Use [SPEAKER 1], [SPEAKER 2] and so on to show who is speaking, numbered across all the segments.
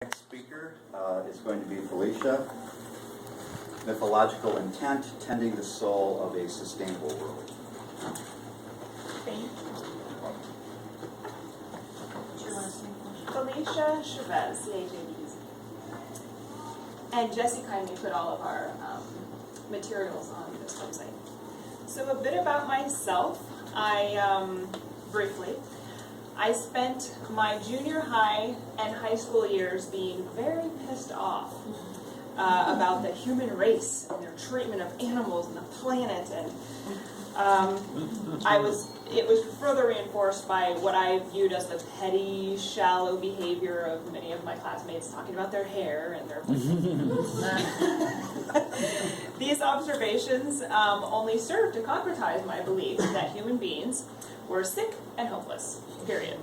[SPEAKER 1] Next speaker is going to be Felicia. Mythological Intent, Tending the Soul of a Sustainable World.
[SPEAKER 2] Thank you. Felicia Chavez, CHAVs. And Jesse kindly put all of our materials on this website. So a bit about myself. Briefly, I spent my junior high and high school years being very pissed off about the human race and their treatment of animals and the planet, and it was further reinforced by what I viewed as the petty, shallow behavior of many of my classmates talking about their hair and their These observations only served to concretize my belief that human beings were sick and hopeless, period.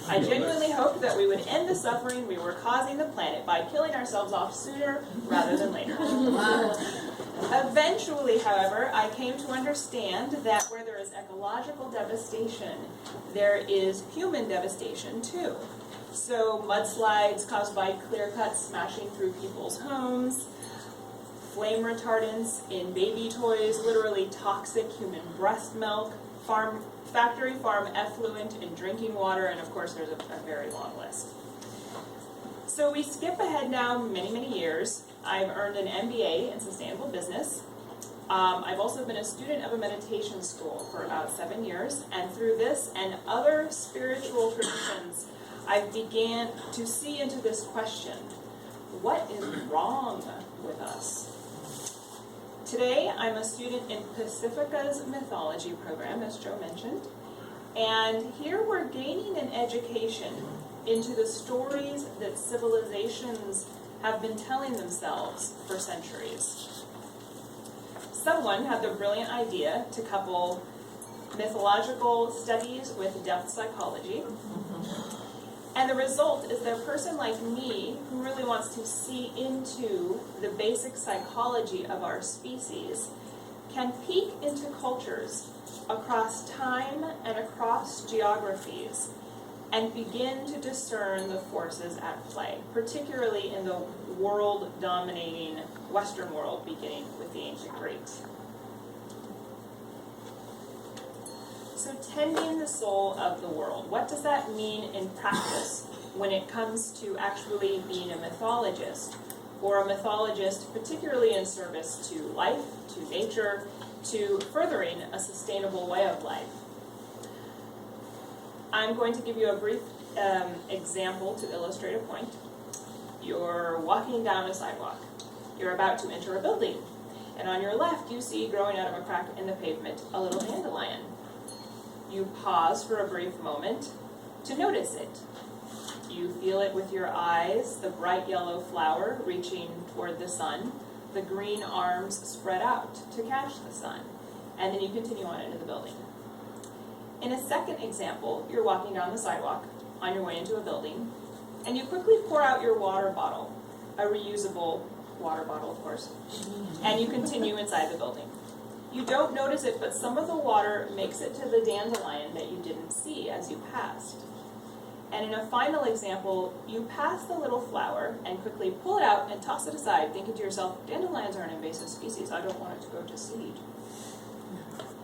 [SPEAKER 2] I genuinely hoped that we would end the suffering we were causing the planet by killing ourselves off sooner rather than later. Eventually, however, I came to understand that where there is ecological devastation, there is human devastation too. So mudslides caused by clear cuts smashing through people's homes, flame retardants in baby toys, literally toxic human breast milk, factory farm effluent in drinking water, and of course there's a very long list. So we skip ahead now many years. I've earned an MBA in sustainable business. I've also been a student of a meditation school for about 7 years, and through this and other spiritual traditions, I began to see into this question: what is wrong with us? Today, I'm a student in Pacifica's mythology program, as Joe mentioned, and here we're gaining an education into the stories that civilizations have been telling themselves for centuries. Someone had the brilliant idea to couple mythological studies with depth psychology, and the result is that a person like me, who really wants to see into the basic psychology of our species, can peek into cultures across time and across geographies and begin to discern the forces at play, particularly in the world-dominating Western world, beginning with the ancient Greeks. So tending the soul of the world, what does that mean in practice when it comes to actually being a mythologist, or a mythologist particularly in service to life, to nature, to furthering a sustainable way of life? I'm going to give you a brief example to illustrate a point. You're walking down a sidewalk. You're about to enter a building, and on your left you see growing out of a crack in the pavement a little dandelion. You pause for a brief moment to notice it. You feel it with your eyes, the bright yellow flower reaching toward the sun, the green arms spread out to catch the sun, and then you continue on into the building. In a second example, you're walking down the sidewalk on your way into a building, and you quickly pour out your water bottle, a reusable water bottle, of course, and you continue inside the building. You don't notice it, but some of the water makes it to the dandelion that you didn't see as you passed. And in a final example, you pass the little flower and quickly pull it out and toss it aside, thinking to yourself, dandelions are an invasive species, I don't want it to go to seed.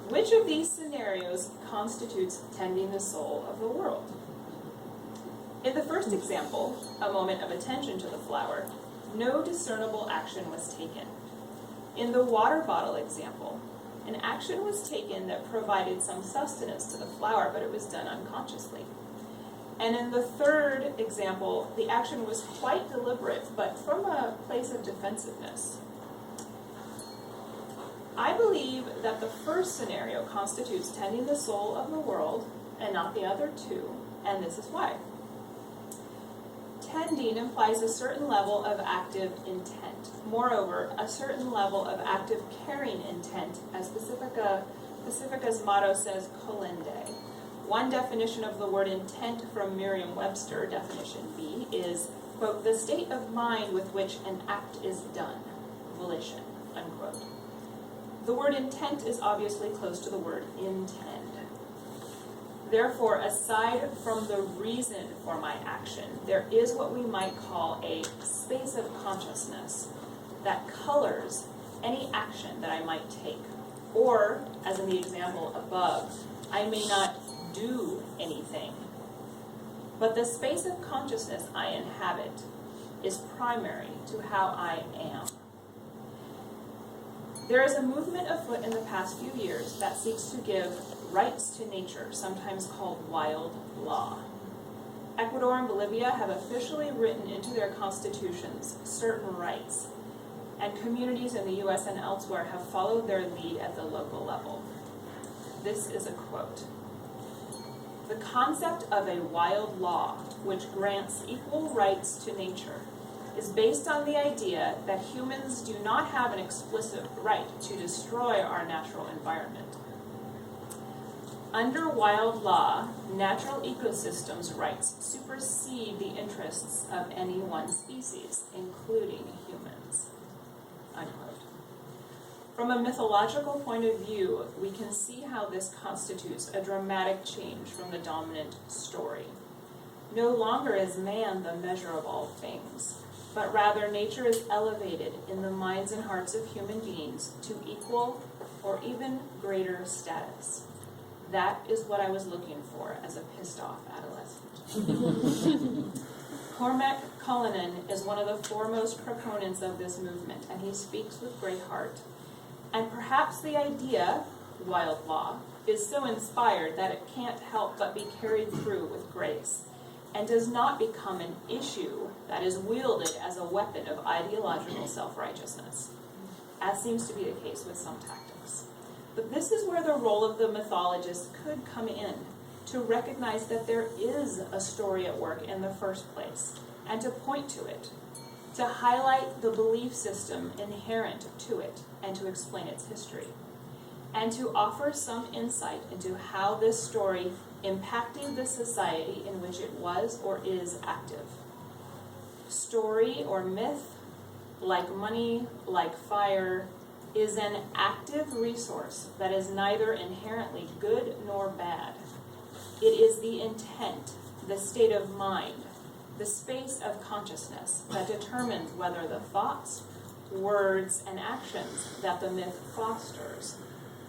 [SPEAKER 2] Which of these scenarios constitutes tending the soul of the world? In the first example, a moment of attention to the flower, no discernible action was taken. In the water bottle example, an action was taken that provided some sustenance to the flower, but it was done unconsciously. And in the third example, the action was quite deliberate, but from a place of defensiveness. I believe that the first scenario constitutes tending the soul of the world, and not the other two, and this is why. Tending implies a certain level of active intent. Moreover, a certain level of active caring intent, as Pacifica's motto says, colende. One definition of the word intent from Merriam-Webster, definition B, is, quote, the state of mind with which an act is done, volition, unquote. The word intent is obviously close to the word intend. Therefore, aside from the reason for my action, there is what we might call a space of consciousness that colors any action that I might take. Or, as in the example above, I may not do anything. But the space of consciousness I inhabit is primary to how I am. There is a movement afoot in the past few years that seeks to give rights to nature, sometimes called wild law. Ecuador and Bolivia have officially written into their constitutions certain rights, and communities in the U.S. and elsewhere have followed their lead at the local level. This is a quote. "The concept of a wild law, which grants equal rights to nature, is based on the idea that humans do not have an explicit right to destroy our natural environment. Under wild law, natural ecosystems' rights supersede the interests of any one species, including humans." Unquote. From a mythological point of view, we can see how this constitutes a dramatic change from the dominant story. No longer is man the measure of all things, but rather nature is elevated in the minds and hearts of human beings to equal or even greater status. That is what I was looking for as a pissed-off adolescent. Cormac Cullinan is one of the foremost proponents of this movement, and he speaks with great heart. And perhaps the idea, wild law, is so inspired that it can't help but be carried through with grace, and does not become an issue that is wielded as a weapon of ideological self-righteousness, as seems to be the case with some tactics. But this is where the role of the mythologist could come in, to recognize that there is a story at work in the first place, and to point to it, to highlight the belief system inherent to it, and to explain its history, and to offer some insight into how this story impacted the society in which it was or is active. Story or myth, like money, like fire, is an active resource that is neither inherently good nor bad. It is the intent, the state of mind, the space of consciousness that determines whether the thoughts, words, and actions that the myth fosters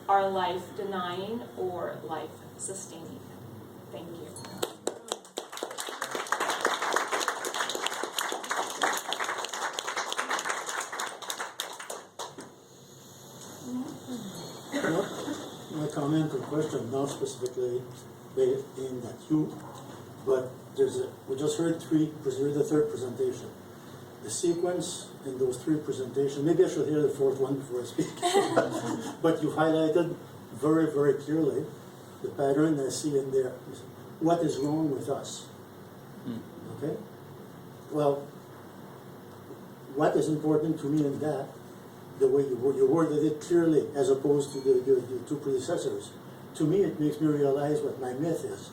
[SPEAKER 2] are life-denying or life-sustaining. Thank you.
[SPEAKER 3] My comment or question, not specifically aimed at you, but we just heard the third presentation. The sequence in those three presentations, maybe I should hear the fourth one before I speak, but you highlighted very, very clearly the pattern I see in there. What is wrong with us? Okay? Well, what is important to me in that, the way you worded it clearly, as opposed to the two predecessors, to me it makes me realize what my myth is.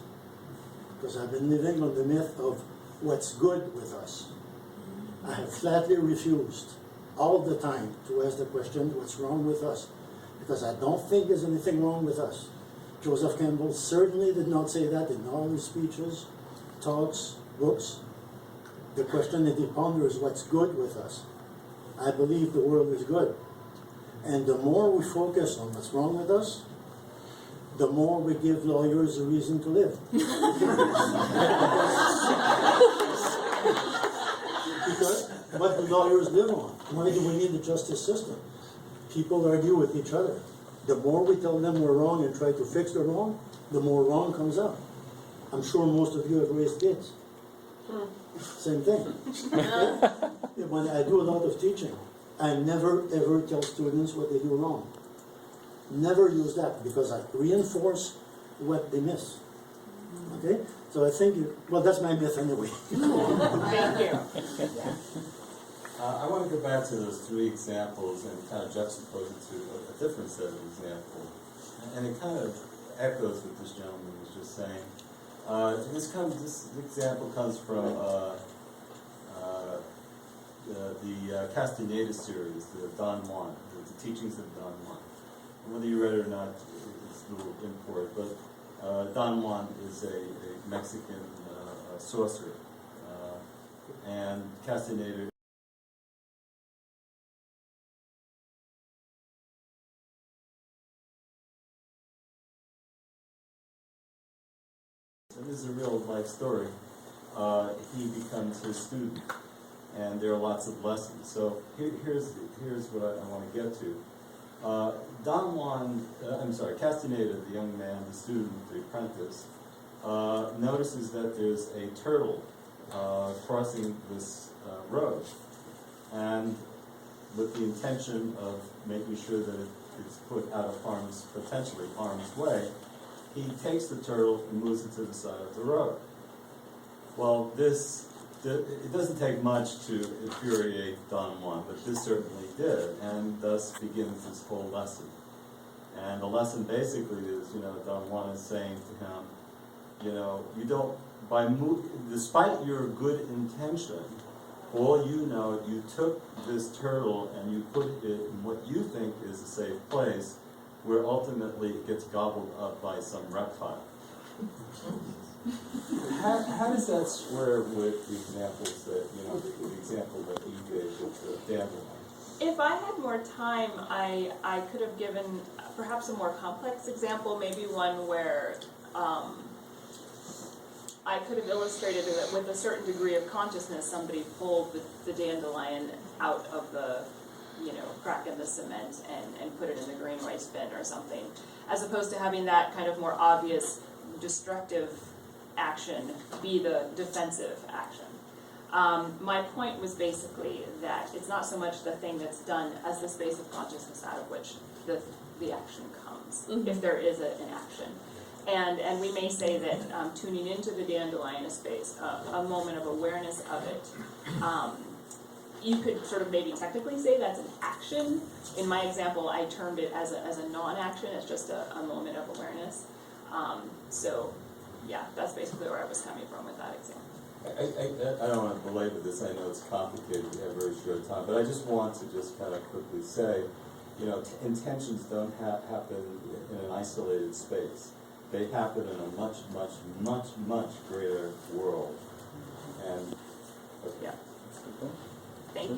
[SPEAKER 3] Because I've been living on the myth of what's good with us. I have flatly refused all the time to ask the question, what's wrong with us? Because I don't think there's anything wrong with us. Joseph Campbell certainly did not say that in all his speeches, talks, books. The question that he ponders is what's good with us. I believe the world is good. And the more we focus on what's wrong with us, the more we give lawyers a reason to live. Because what do lawyers live on? Why do we need the justice system? People argue with each other. The more we tell them we're wrong and try to fix the wrong, the more wrong comes out. I'm sure most of you have raised kids. Same thing. When I do a lot of teaching, I never ever tell students what they do wrong. Never use that, because I reinforce what they miss. Okay? So I think, well, that's my myth anyway.
[SPEAKER 2] Thank you.
[SPEAKER 4] I want to go back to those three examples and kind of juxtapose it to a different set of examples. And it kind of echoes what this gentleman was just saying. This example comes from the Castaneda series, the Don Juan, the teachings of Don Juan. Whether you read it or not, it's a little import, but Don Juan is a Mexican sorcerer, and Castaneda and this is a real life story. He becomes his student, and there are lots of lessons. So here's what I want to get to. Don Juan, Castaneda, the young man, the student, the apprentice, notices that there's a turtle crossing this road, and with the intention of making sure that it's put out of potentially harm's way, he takes the turtle and moves it to the side of the road. Well, it doesn't take much to infuriate Don Juan, but this certainly did, and thus begins this whole lesson. And the lesson basically is, Don Juan is saying to him, you don't, despite your good intention, all you took this turtle and you put it in what you think is a safe place, where ultimately it gets gobbled up by some reptile. How does that square with the examples that, the example that you gave with the dandelion?
[SPEAKER 2] If I had more time, I could have given perhaps a more complex example, maybe one where I could have illustrated that with a certain degree of consciousness, somebody pulled the dandelion out of the crack in the cement and put it in the green rice bin or something, as opposed to having that kind of more obvious destructive action be the defensive action. My point was basically that it's not so much the thing that's done as the space of consciousness out of which the action comes, if there is an action. And we may say that tuning into the dandelion space, a moment of awareness of it, you could sort of maybe technically say that's an action. In my example, I termed it as a non-action, it's just a moment of awareness. So, yeah, that's basically where I was coming from with that example.
[SPEAKER 4] I don't want to belabor this, I know it's complicated, we have a very short time, but I just want to just kind of quickly say, intentions don't happen in an isolated space. They happen in a much, much, much, much greater world. And, okay.
[SPEAKER 2] Yeah. Thank you.